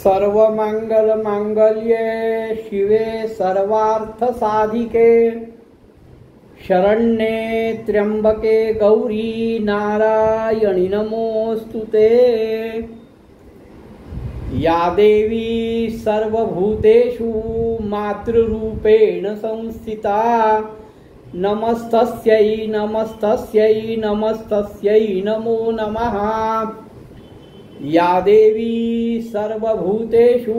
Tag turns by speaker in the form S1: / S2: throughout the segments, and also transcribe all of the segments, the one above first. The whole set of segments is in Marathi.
S1: सर्वमंगल मांगल्ये शिवे सर्वार्थ साधिके शरण्ये त्र्यंबके गौरी नारायणी नमोस्तुते। या देवी सर्वभूतेषु मातृरूपेण संस्थिता नमस्तस्यै नमस्तस्यै नमस्तस्यै नमो नमः। या देवी सर्वभूतेषु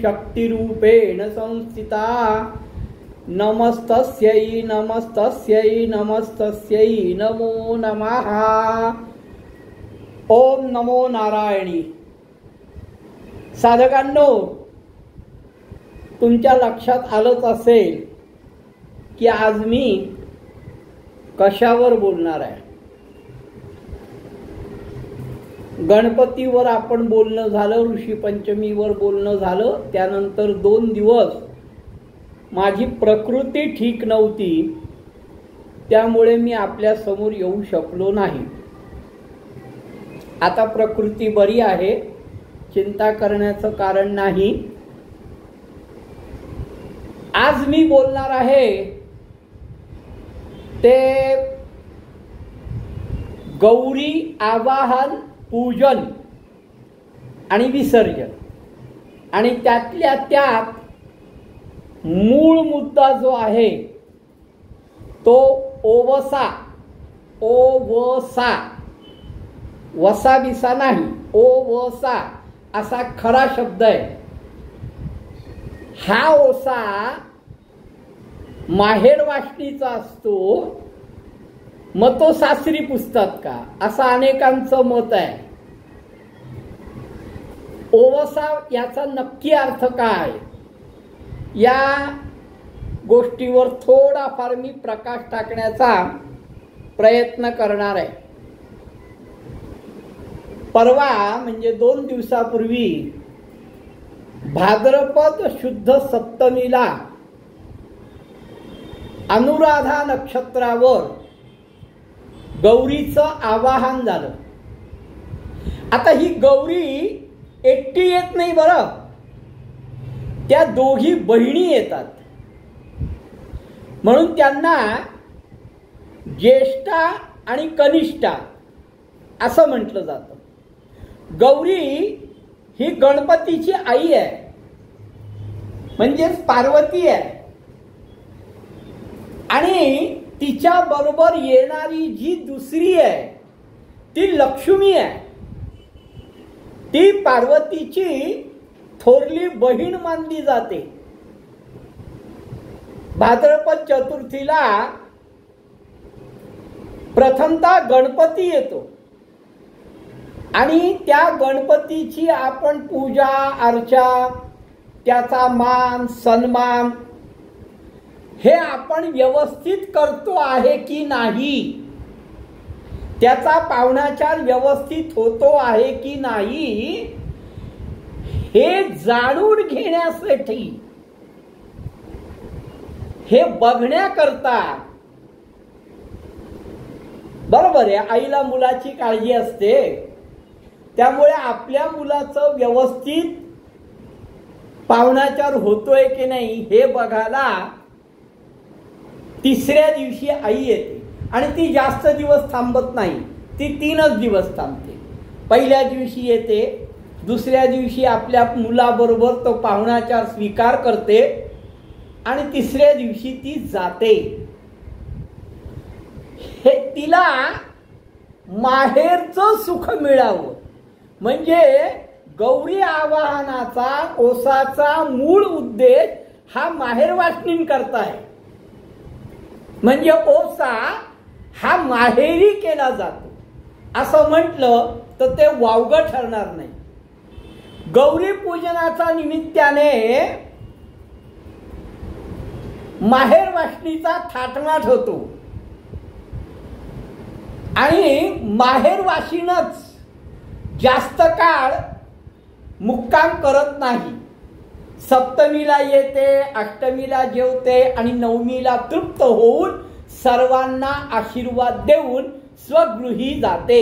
S1: शक्तिरूपेण संस्थिता नमस्तस्यै नमस्तस्यै नमस्तस्यै नमो नमः। ओम नमो नारायणी। साधकांनो, तुमच्या लक्षात आलंच असेल की आज मी कशावर बोलणार आहे। गणपतीवर आपण बोलणं झालं, ऋषी पंचमीवर बोलणं झालं, त्यानंतर 2 दिवस माझी प्रकृती ठीक नव्हती, त्यामुळे मी आपल्या समोर येऊ शकलो नाही। आता प्रकृती बरी आहे, चिंता करण्याचं कारण नाही। आज मी बोलणार आहे ते गौरी आवाहन, पूजन आणि विसर्जन, आणि त्यातल्या त्यात मूळ मुद्दा जो आहे तो ओवसा, ओवसा, वसा बिसा नाही, ओवसा असा खरा शब्द आहे। हा ओसा माहेर वासनीचा असतो, मग तो सासरी पुजतात का, असं अनेकांचं मत आहे। ओवसा याचा नक्की अर्थ काय, या गोष्टीवर थोडाफार मी प्रकाश टाकण्याचा प्रयत्न करणार आहे। परवा म्हणजे 2 दिवसापूर्वी भाद्रपद शुद्ध सप्तमीला अनुराधा नक्षत्रावर गौरीचं आवाहन झालं। आता ही गौरी एकटी येत नाही बरं, त्या दोघी बहिणी येतात, म्हणून त्यांना ज्येष्ठा आणि कनिष्ठा असं म्हटलं जातं। गौरी ही गणपतीची आई आहे, म्हणजेच पार्वती आहे, आणि तिच्या बरोबर येणारी जी दुसरी आहे ती लक्ष्मी आहे। ती पार्वतीची थोरली बहीण मानली जाते। भाद्रपद चतुर्थीला प्रथमतः गणपती येतो, आणि त्या गणपतीची आपण पूजा अर्चा, त्याचा मान सन्मान हे आपण व्यवस्थित करतो आहे की नाही, त्याचा पाहुणाचार व्यवस्थित होतो आहे की नाही, हे जाणून घेण्यासाठी, हे बघण्याकरता, बरोबर आहे, आईला मुलाची काळजी असते, त्यामुळे आपल्या मुलाचं व्यवस्थित पाहुणाचार होतोय की नाही हे बघायला 3ऱ्या दिवशी आई येते, आणि ती जास्त दिवस थांबत नाही, ती 3च दिवस थांबते। पहिल्या दिवशी येते, दुसऱ्या दिवशी आपल्या मुलाबरोबर तो पाहुणाचार स्वीकार करते, आणि 3ऱ्या दिवशी ती जाते। हे तिला माहेरचं सुख मिळावं, म्हणजे गौरी आवाहनाचा ओसाचा मूळ उद्देश हा माहेर वासनीं करता आहे, म्हणजे ओसा हा माहेरी केला जातो असं म्हटलं तर ते वावगं ठरणार नाही। गौरी पूजनाचा निमित्ताने माहेर वासनीचा थाटमाट होतो, आणि माहेर वासीनच जास्त काळ मुक्काम करत नाही। सप्तमीला येते, अष्टमीला जेवते, आणि नवमीला तृप्त होऊन सर्वांना आशीर्वाद देऊन स्वगृही जाते।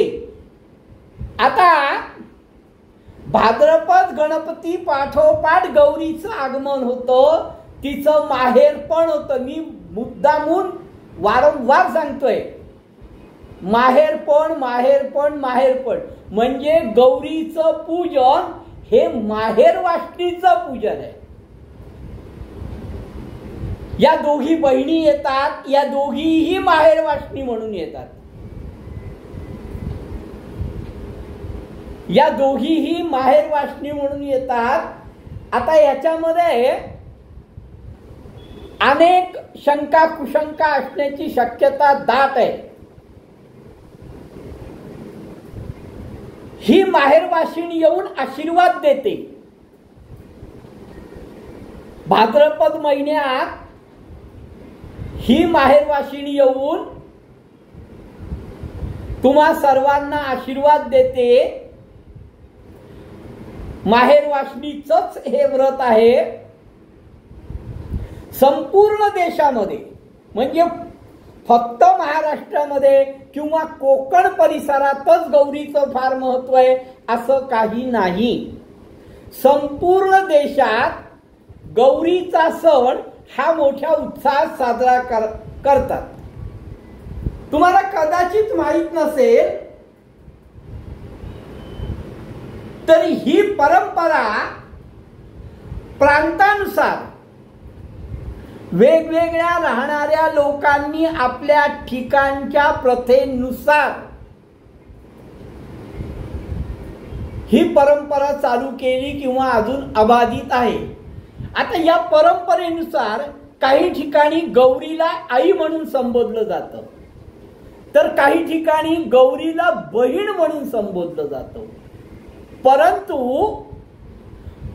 S1: आता भाद्रपद गणपती पाठोपाठ गौरीचं आगमन होतं, तिचं माहेर पण होतं. मी मुद्दामून वारंवार सांगतोय, माहेरपण माहेरपण माहेरपण म्हणजे गौरीचं पूजन हे माहेर वासनीचं पूजन आहे. या दोघी बहिणी येतात, या दोघीही माहेर वासनी म्हणून येतात. या दोघीही माहेर वासनी म्हणून येतात. आता याच्यामध्ये अनेक शंका कुशंका असण्याची शक्यता दाट आहे. ही माहेरवासिनी येऊन आशीर्वाद देते. भाद्रपद महिन्यात ही माहेरवासिनी येऊन तुम्हा सर्वांना आशीर्वाद देते. माहेरवासिनीचंच हे व्रत आहे. संपूर्ण देशामध्ये म्हणजे फक्त महाराष्ट्रामध्ये किंवा कोकण परिसरातच गौरीचं फार महत्व आहे असं काही नाही. संपूर्ण देशात गौरीचा सण हा मोठ्या उत्साहात साजरा करतात. तुम्हाला कदाचित माहित नसेल तरी ही परंपरा प्रांतानुसार वेगवेगळ्या राहणाऱ्या लोकांनी आपल्या ठिकाणच्या प्रथेनुसार ही परंपरा चालू केली किंवा अजून अबाधित आहे. आता या परंपरेनुसार काही ठिकाणी गौरीला आई म्हणून संबोधलं जातं, तर काही ठिकाणी गौरीला बहीण म्हणून संबोधलं जातं. परंतु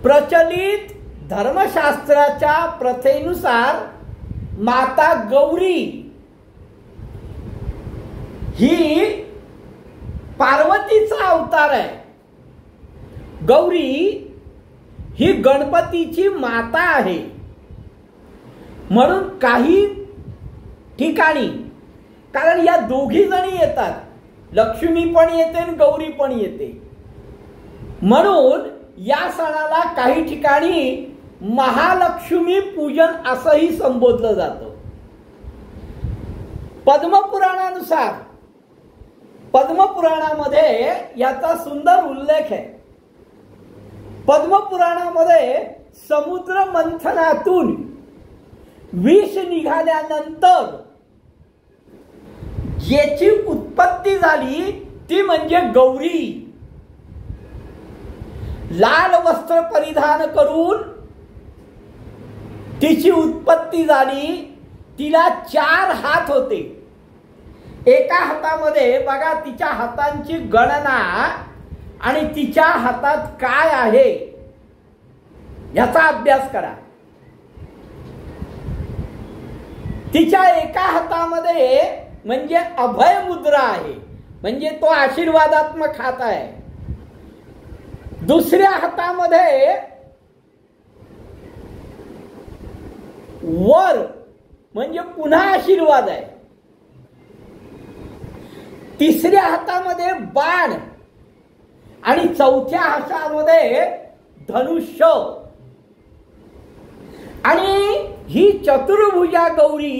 S1: प्रचलित धर्मशास्त्राच्या प्रथेनुसार माता गौरी ही पार्वतीचा अवतार आहे. गौरी ही गणपतीची माता आहे. म्हणून काही ठिकाणी, कारण या दोघी जणी येतात, लक्ष्मी पण येते आणि गौरी पण येते, म्हणून या सणाला काही ठिकाणी महालक्ष्मी पूजन असंही संबोधलं जातं. पद्मपुराणानुसार, पद्मपुराणामध्ये याचा सुंदर उल्लेख आहे. पद्मपुराणामध्ये समुद्र मंथनातून विष निघाल्यानंतर ज्याची उत्पत्ती झाली ती म्हणजे गौरी. लाल वस्त्र परिधान करून तिची उत्पत्ती झाली. तिला 4 हात होते. एका हातामध्ये बघा, तिच्या हातांची गणना आणि तिच्या हातात काय आहे याचा अभ्यास करा. तिच्या एका हातामध्ये म्हणजे अभय मुद्रा आहे, म्हणजे तो आशीर्वादात्मक हात आहे. दुसऱ्या हातामध्ये वर म्हणजे पुन्हा आशीर्वाद आहे. तिसऱ्या हातामध्ये बाण आणि चौथ्या हातामध्ये धनुष्य. आणि ही चतुर्भुजा गौरी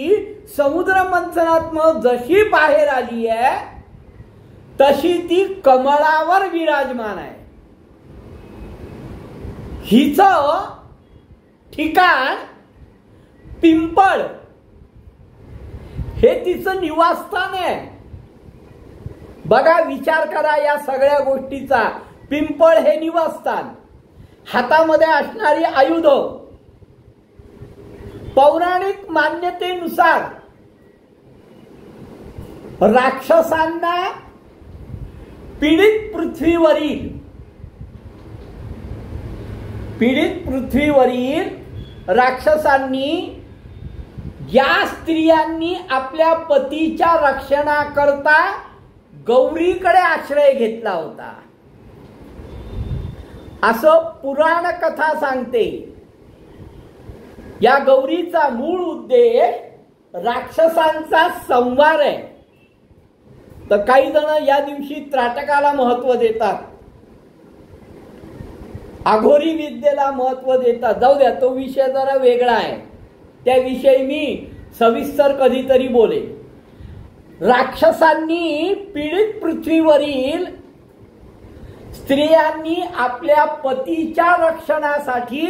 S1: समुद्र मंथनातून जशी बाहेर आली आहे तशी ती कमळावर विराजमान आहे. हिचं ठिकाण पिंपळ हे तिचं निवासस्थान आहे. बघा, विचार करा या सगळ्या गोष्टीचा. पिंपळ हे निवासस्थान, हातामध्ये असणारी आयुध. पौराणिक मान्यतेनुसार राक्षसांना पीडित पृथ्वीवरील राक्षसांनी ज्या स्त्रियांनी आपल्या पतीच्या रक्षणाकरता गौरीकडे आश्रय घेतला होता असं पुराण कथा सांगते. या गौरीचा मूळ उद्देश राक्षसांचा संहार आहे. तर काही जण या दिवशी त्राटकाला महत्व देतात. अघोरी विद्येला महत्व देतात. जाऊ द्या, तो विषय जरा वेगळा आहे, त्याविषयी मी सविस्तर कधीतरी बोलेन. राक्षसांनी पीडित पृथ्वीवरील स्त्रियांनी आपल्या पतीच्या रक्षणासाठी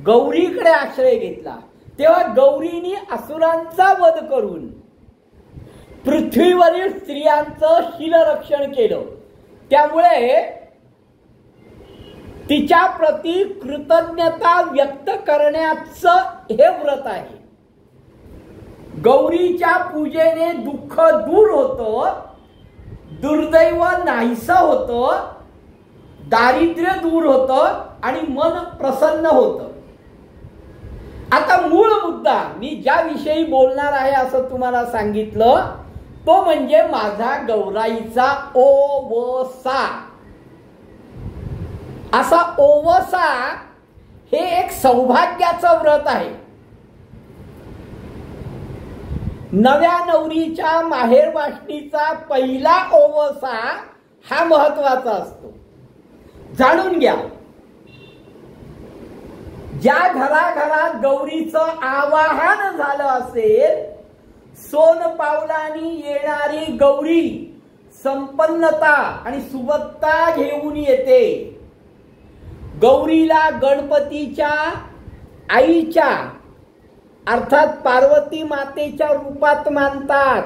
S1: गौरीकडे आश्रय घेतला. तेव्हा गौरीनी असुरांचा वध करून पृथ्वीवरील स्त्रियांचं शीलरक्षण केलं. त्यामुळे तिच्या प्रती कृतज्ञता व्यक्त करण्याचं हे व्रत आहे. गौरीच्या पूजेने दुःख दूर होतं, दुर्दैव नाहीसं होतं, दारिद्र्य दूर होतं आणि मन प्रसन्न होतं. आता मूळ मुद्दा मी ज्याविषयी बोलणार आहे असं तुम्हाला सांगितलं, तो म्हणजे माझा गौराईचा ओवसा. असा ओवसा हे एक सौभाग्याचं व्रत आहे. नव्या नवरीच्या माहेर वाटणीचा पहिला ओवसा हा महत्वाचा असतो. जाणून घ्या, ज्या घराघरात गौरीचं आवाहन झालं असेल, सोन पावलानी येणारी गौरी संपन्नता आणि सुबत्ता घेऊन येते. गौरीला गणपतीच्या आईच्या अर्थात पार्वती मातेच्या रूपात मानतात.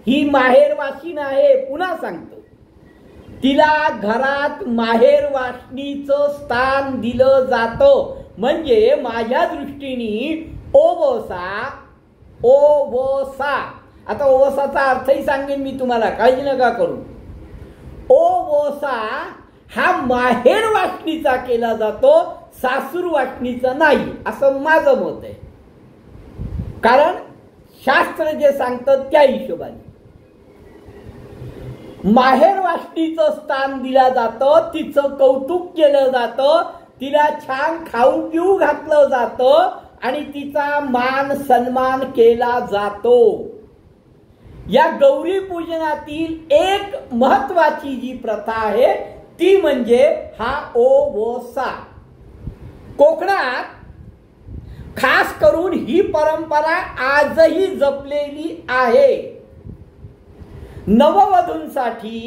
S1: ही माहेरवाशीण आहे. पुन्हा सांगतो, तिला घरात माहेरवाशिणीचं स्थान दिलं जातं. म्हणजे माझ्या दृष्टीने ओवसा ओवसा. आता ओवसाचा अर्थही सांगेन मी तुम्हाला, काळजी नका करू. ओवसा हा माहेर वाटणीचा केला जातो, सासूर वाटणीचा नाही, असं माझं मत आहे. कारण शास्त्र जे सांगतं त्या हिशोबाने माहेर वाटणीचं स्थान दिलं जातं, तिचं कौतुक केलं जातं, तिला छान खाऊ पिऊ घातलं जातं आणि तिचा मान सन्मान केला जातो. या गौरी पूजनातील एक महत्वाची जी प्रथा आहे ती म्हणजे हा ओवसा. कोकणात खास करून ही परंपरा आजही जपलेली आहे. नववधूंसाठी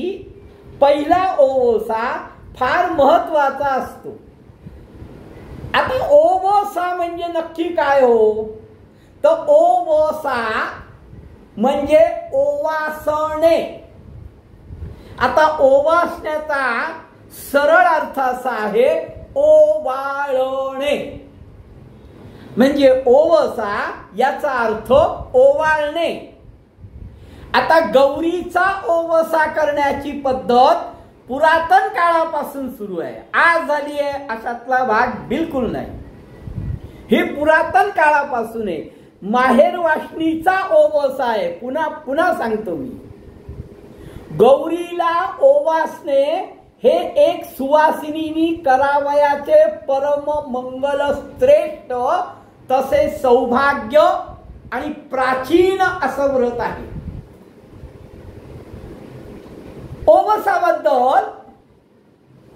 S1: पहिला ओवसा फार महत्वाचा असतो. आता ओवसा म्हणजे नक्की काय हो? तर ओवसा म्हणजे ओवासणे. आता ओवासण्याचा सरळ अर्थ असा आहे ओवाळणे. म्हणजे ओवसा याचा अर्थ ओवाळणे. आता गौरीचा ओवसा करण्याची पद्धत पुरातन काळापासून सुरू आहे, आज झाली आहे अशातला भाग बिलकुल नाही. हे पुरातन काळापासून आहे. माहेर वाटणीचा ओवसा आहे. पुन्हा सांगतो मी, गौरीला ओवासणे हे एक सुवासिनीनी करावयाचे परम मंगल श्रेष्ठ तसे सौभाग्य आणि प्राचीन असं व्रत आहे. ओवसाबद्दल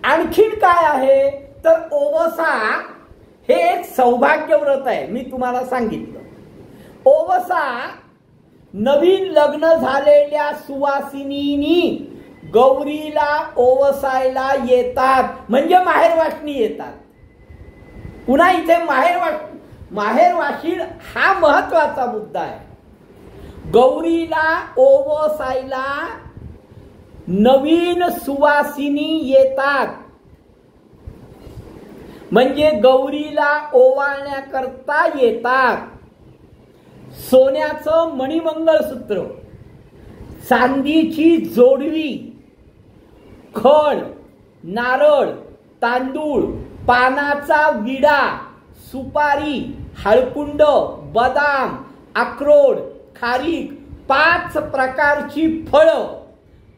S1: आणखीन काय आहे तर ओवसा हे एक सौभाग्य व्रत आहे. मी तुम्हाला सांगितलं, ओवसा नवीन लग्न झालेल्या सुवासिनीनी गौरीला ओवसायला येतात, म्हणजे माहेरवाशिणी येतात. पुन्हा इथे माहेरवाशीण हा महत्वाचा मुद्दा आहे. गौरीला ओवसायला नवीन सुवासिनी येतात, म्हणजे गौरीला ओवाळण्याकरता येतात. सोन्याचं मणिमंगळसूत्र, चांदीची जोडवी, खण, नारळ, तांदूळ, पानाचा विडा, सुपारी, हळकुंड, बदाम, अक्रोड, खारीक, 5 प्रकारची फळं,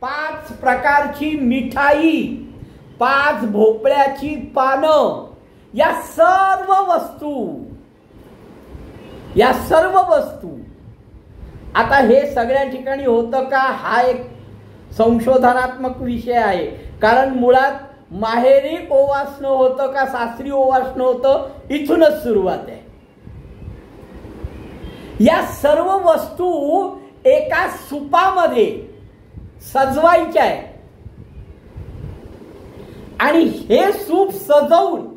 S1: 5 प्रकारची मिठाई, 5 भोपळ्याची पानं, या सर्व वस्तू आता हे सगळ्या ठिकाणी होतं का हा एक संशोधनात्मक विषय आहे. कारण मुळात माहेरी ओवासणं होतं का सासरी ओवासणं होतं, इथूनच सुरुवात आहे. या सर्व वस्तू एका सुपामध्ये सजवायच्या आहे आणि हे सूप सजवून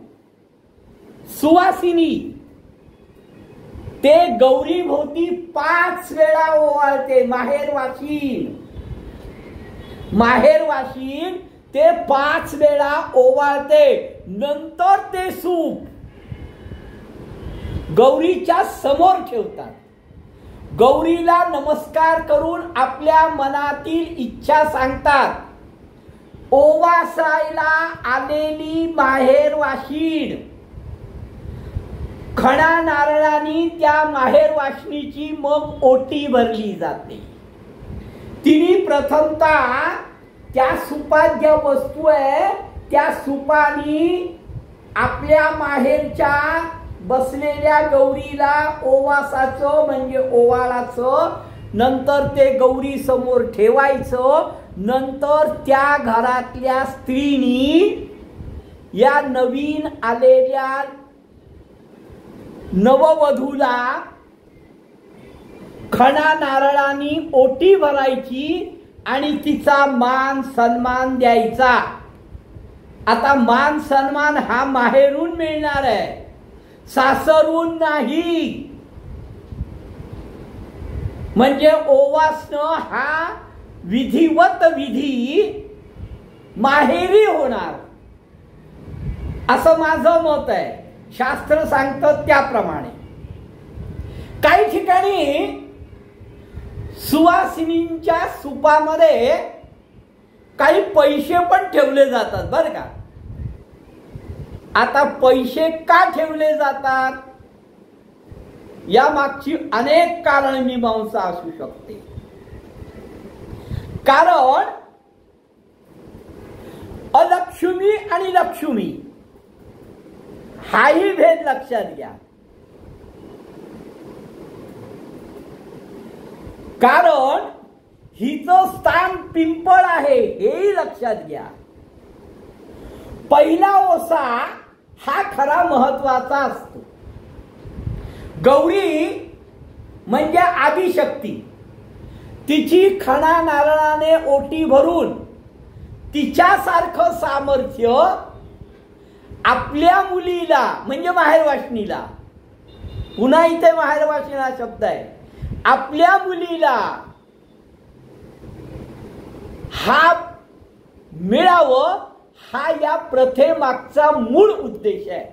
S1: सुवासिनी ते गौरीभोवती 5 वेळा ओवाळते. माहेरवाशीन ते 5 वेळा ओवाळते. नंतर ते सूप गौरीच्या समोर ठेवतात. गौरीला नमस्कार करून आपल्या मनातील इच्छा सांगतात. ओवासायला आलेली माहेरवाशीण खणा नारळाने त्या माहेरवाशिणीची मग ओटी भरली जाते. तिने प्रथमतः त्या सुपात ज्या वस्तू आहे त्या सुपानी आपल्या माहेरच्या बसलेल्या गौरीला ओवासाचं म्हणजे ओवाळाचं, नंतर ते गौरी समोर ठेवायचं. नंतर त्या घरातल्या स्त्रीनी या नवीन आलेल्या नववधूला खणा नारळाने ओटी भरायची आणि तिचा मान सन्मान द्यायचा. आता मान सन्मान हा माहेरून मिळणार आहे, सासरून नाही. म्हणजे ओवासणं हा विधिवत विधी माहेरी होणार असं माझं मत आहे. शास्त्र सांगतं त्याप्रमाणे. काही ठिकाणी सुवासिनींच्या सुपामध्ये काही पैसे पण ठेवले जातात बरं का. आता पैसे का ठेवले जातात या मागची अनेक कारण मीमांसा असू शकते. कारण अलक्ष्मी आणि लक्ष्मी हाही भेद लक्षात घ्या. कारण हिचं स्थान पिंपळ आहे हेही लक्षात घ्या. पहिला ओसा हा खरा महत्वाचा असतो. गौरी म्हणजे आदिशक्ती. तिची खणा नारळाने ओटी भरून तिच्यासारखं सामर्थ्य आपल्या मुलीला म्हणजे माहेरवाशिणीला, पुन्हा इथे माहेरवाशिणी हा शब्द आहे, आपल्या मुलीला हा मिळावं हा या प्रथेमागचा मूळ उद्देश आहे.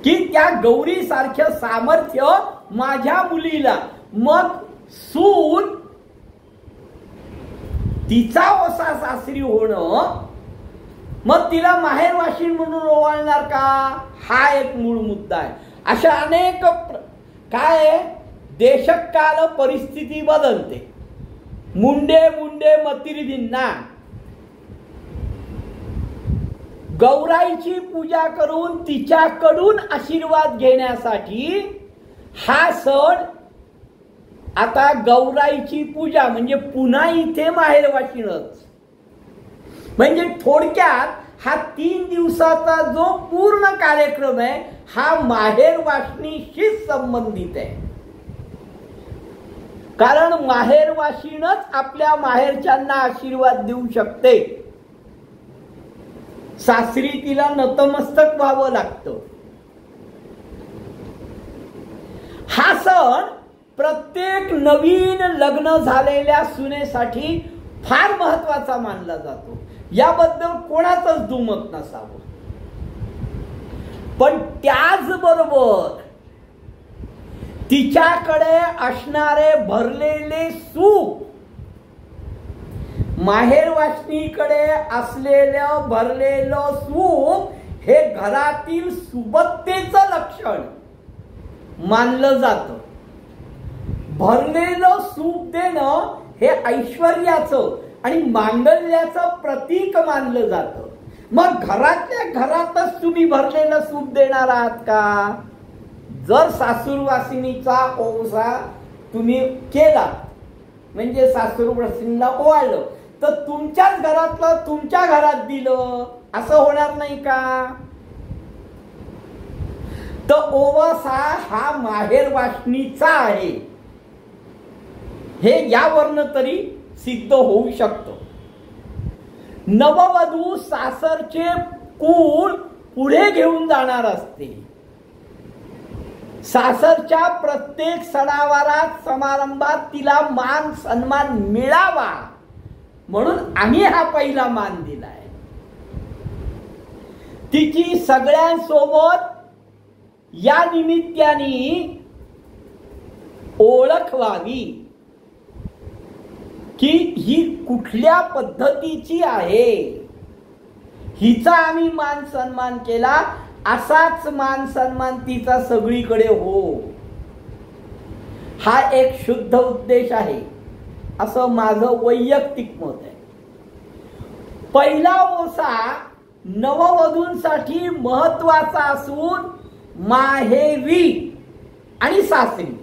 S1: की त्या गौरी सारखं सामर्थ्य माझ्या मुलीला, मग सून तिचा ओसा सासरी होणं, मग तिला माहेरवाशीण म्हणून ओवाळणार का, हा एक मूळ मुद्दा आहे. अशा अनेक काय देशकाल परिस्थिती बदलते. मुंडे मुंडे मतिरी भिन्ना. गौराईची पूजा करून तिच्याकडून आशीर्वाद घेण्यासाठी हा सण. आता गौराईची पूजा म्हणजे पुन्हा इथे माहेरवाशीणच. म्हणजे थोडक्यात हा 3 दिवसाचा जो पूर्ण कार्यक्रम आहे हा माहेरवाशिणीशीच संबंधित आहे. कारण माहेरवाशीणच आपल्या माहेरच्यांना आशीर्वाद देऊ शकते. सासरी तिला नतमस्तक व्हावं लागतं. हा सण प्रत्येक नवीन लग्न झालेल्या सुनेसाठी फार महत्वाचा मानला जातो. याबद्दल कोणाचंच दुमत नसावं. पण त्याचबरोबर तिच्याकडे असणारे भरलेले सूप, माहेरवाशिणीकडे असलेलं भरलेलं सूप हे घरातील सुबत्तेचं लक्षण मानलं जातं. भरलेलं सूप देणं हे ऐश्वर्याचं आणि मांगल्याचं प्रतीक मानलं जातं. मग घरातल्या घरातच तुम्ही भरलेलं सूप देणार आहात का? जर सासूरवासिनीचा ओवसा तुम्ही केला म्हणजे सासूरवासिनीला ओवाळलं तर तुमच्याच घरातलं तुमच्या घरात दिलं असं होणार नाही का? तर ओवासा हा माहेर वासनीचा आहे हे यावरनं तरी सिद्ध होऊ शकतं. नववधू सासरचे कुळ पुढे घेऊन जाणार असते. सासरच्या प्रत्येक सणावारात समारंभात तिला मान सन्मान मिळावा म्हणून आम्ही हा पहिला मान दिलाय. तिची सगळ्यांसोबत या निमित्ताने ओळख व्हावी की ही कुठल्या पद्धतीची आहे. हिचा आम्ही मान सन्मान केला, असाच मान सन्मान तिचा सगळीकडे हो. हा एक शुद्ध उद्देश आहे असं माझं वैयक्तिक मत आहे. पहिला ओसा नववधूंसाठी महत्वाचा असून माहेरी आणि सासरी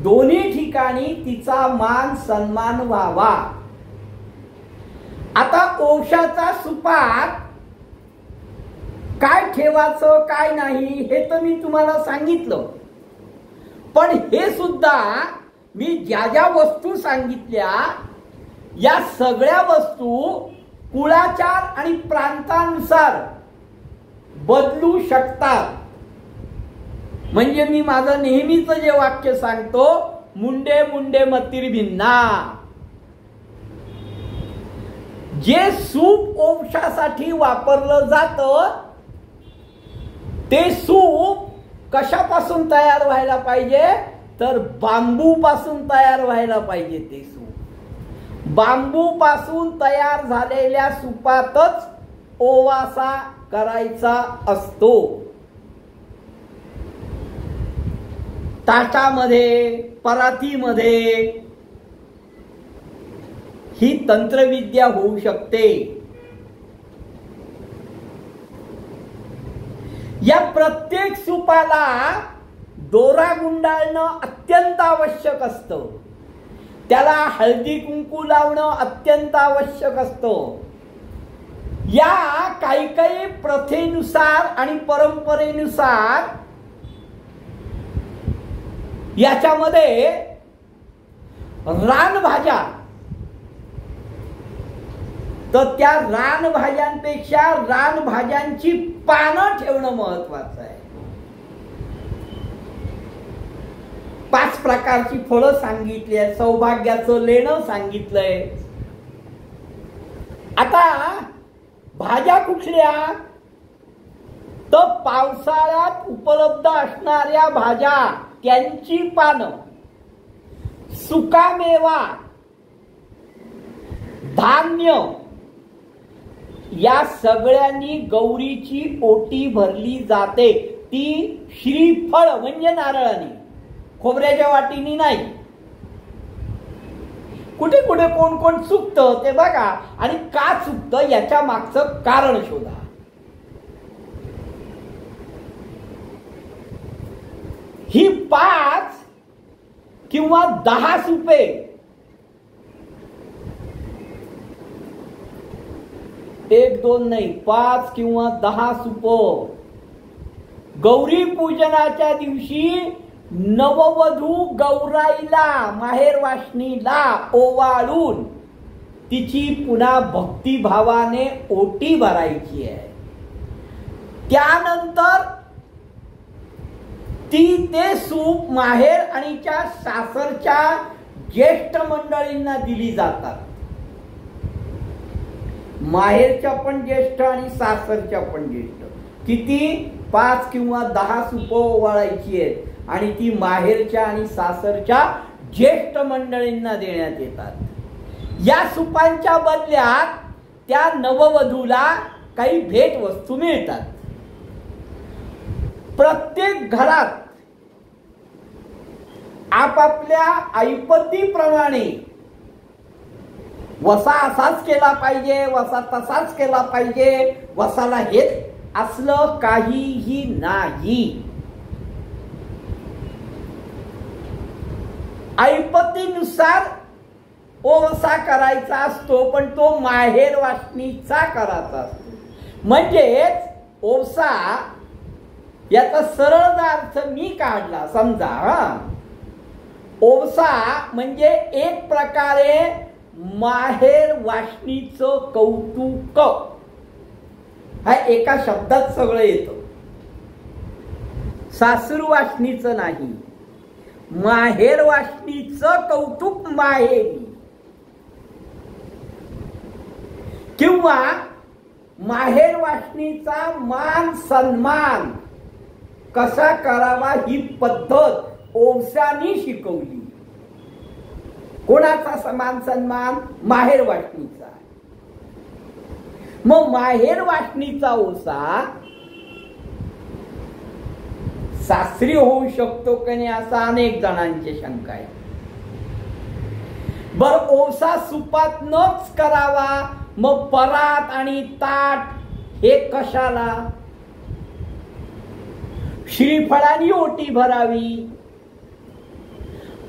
S1: दोन्ही ठिकाणी तिचा मान सन्मान व्हावा. आता ओशाचा सुपात काय ठेवायचं काय नाही हे तर मी तुम्हाला सांगितलं, पण हे सुद्धा मी ज्या ज्या वस्तू सांगितल्या या सगळ्या वस्तू कुळाचार आणि प्रांतानुसार बदलू शकतात. म्हणजे मी माझं नेहमीच जे वाक्य सांगतो, मुंडे मुंडे मतीर भिन्ना. जे सूप ओवशासाठी वापरलं जातं ते सूप कशापासून तयार व्हायला पाहिजे तर बांबू पासून तयार व्हायला पाहिजे. ते सूप बांबू पासून तयार झालेल्या सुपातच ओवासा करायचा असतो. ताटामध्ये परातीमध्ये ही तंत्रविद्या होऊ शकते. या प्रत्येक सुपाला दोरा गुंडाळणं अत्यंत आवश्यक असतं. त्याला हळदी कुंकू लावणं अत्यंत आवश्यक असतं. या काही काही प्रथेनुसार आणि परंपरेनुसार याच्यामध्ये रानभाज्या, तर त्या रानभाज्यांपेक्षा रानभाज्यांची पानं ठेवणं महत्वाचं आहे. 5 प्रकारची फळं सांगितली आहे, सौभाग्याचं लेणं सांगितलंय. आता भाज्या कुठल्या तर पावसाळ्यात उपलब्ध असणाऱ्या भाज्या त्यांची पानं, सुकामेवा, धान्य या सगळ्यांनी गौरीची ओटी भरली जाते. ती श्रीफळ म्हणजे नारळाने, खोबऱ्याच्या वाटीनी नाही. कुठे कुठे कोण कोण चुकतं ते बघा आणि का चुकतं याच्या मागचं कारण शोधा. ही 5 किंवा 10 सुपे एक दोन नाही 5 किंवा 10 सुप गौरी पूजनाच्या दिवशी नववधू गौराईला माहेर वासनीला ओवाळून तिची पुन्हा भक्तिभावाने ओटी भरायची आहे. त्यानंतर ती ते सूप माहेर आणि सासरच्या ज्येष्ठ मंडळींना दिली जातात. माहेरच्या पण ज्येष्ठ आणि सासरच्या पण ज्येष्ठ. किती 5 किंवा 10 सूप ओवाळायची आहेत आणि ती माहेरच्या आणि सासरच्या ज्येष्ठ मंडळींना देण्यात येतात. या सुपांच्या बदल्यात त्या नववधूला काही भेट वस्तू मिळतात. प्रत्येक घरात आपापल्या ऐपतीप्रमाणे वसा असाच केला पाहिजे, वसा तसाच केला पाहिजे, वसाला हेच असलं काहीही नाही. ऐपतीनुसार ओवसा करायचा असतो, पण तो माहेर वाटणीचा करायचा असतो. म्हणजेच ओवसा याचा सरळ अर्थ मी काढला. समजा ओवसा म्हणजे एक प्रकारे माहेर वाटणीचं कौतुक. हा एका शब्दात सगळं येतं. सासरू वाटणीचं नाही, माहेर वाटणीचं कौतुक माहेरी, किंवा माहेर वाटणीचा मान सन्मान कसा करावा ही पद्धत ओवसानी शिकवली. कोणाचा समान सन्मान? माहेर वाटणीचा. मग माहेर वाटणीचा ओवसा सासरी होऊ शकतो की नाही असा अनेक जणांची शंका आहे. बर ओवसा सुपात नच करावा, मग परात आणि ताट हे कशाला? श्रीफळानी ओटी भरावी,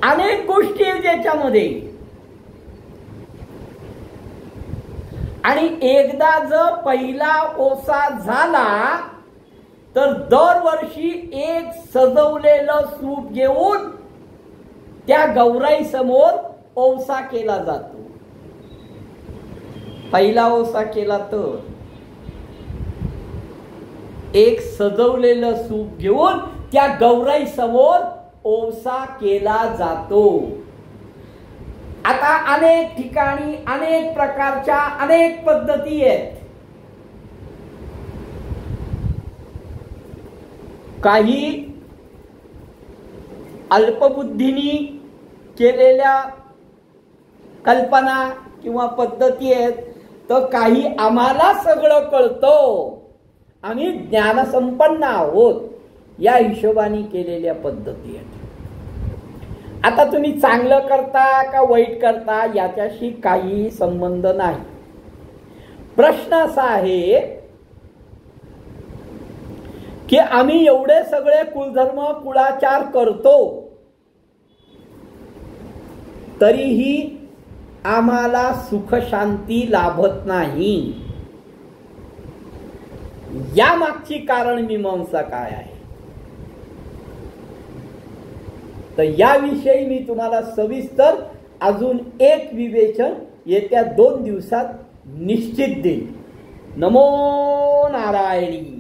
S1: अनेक गोष्टी आहेत त्याच्यामध्ये. आणि एकदा जर पहिला ओवसा झाला तर दरवर्षी एक सजवलेलं सूप घेऊन त्या गौराई समोर ओवसा केला जातो. पहिला ओवसा केला तर एक सजवलेलं सूप घेऊन त्या गौराई समोर ओवसा केला जातो. आता अनेक ठिकाणी अनेक प्रकारच्या अनेक पद्धती आहेत. काही अल्पबुद्धीनी केलेल्या कल्पना किंवा पद्धती आहेत, तर काही आम्हाला सगळं कळतं, आम्ही ज्ञानसंपन्न आहोत या हिशोबाने केलेल्या पद्धती आहेत. आता तुम्ही चांगलं करता का वाईट करता याच्याशी काही संबंध नाही. प्रश्न असा आहे की आम्ही एवढे सगळे कुलधर्म कुळाचार करतो, तरीही आम्हाला सुख शांती लाभत नाही. या मागची कारण मीमांसा काय आहे, तर याविषयी मी तुम्हाला सविस्तर अजून एक विवेचन येत्या 2 दिवसात निश्चित देईन. नमो नारायणी.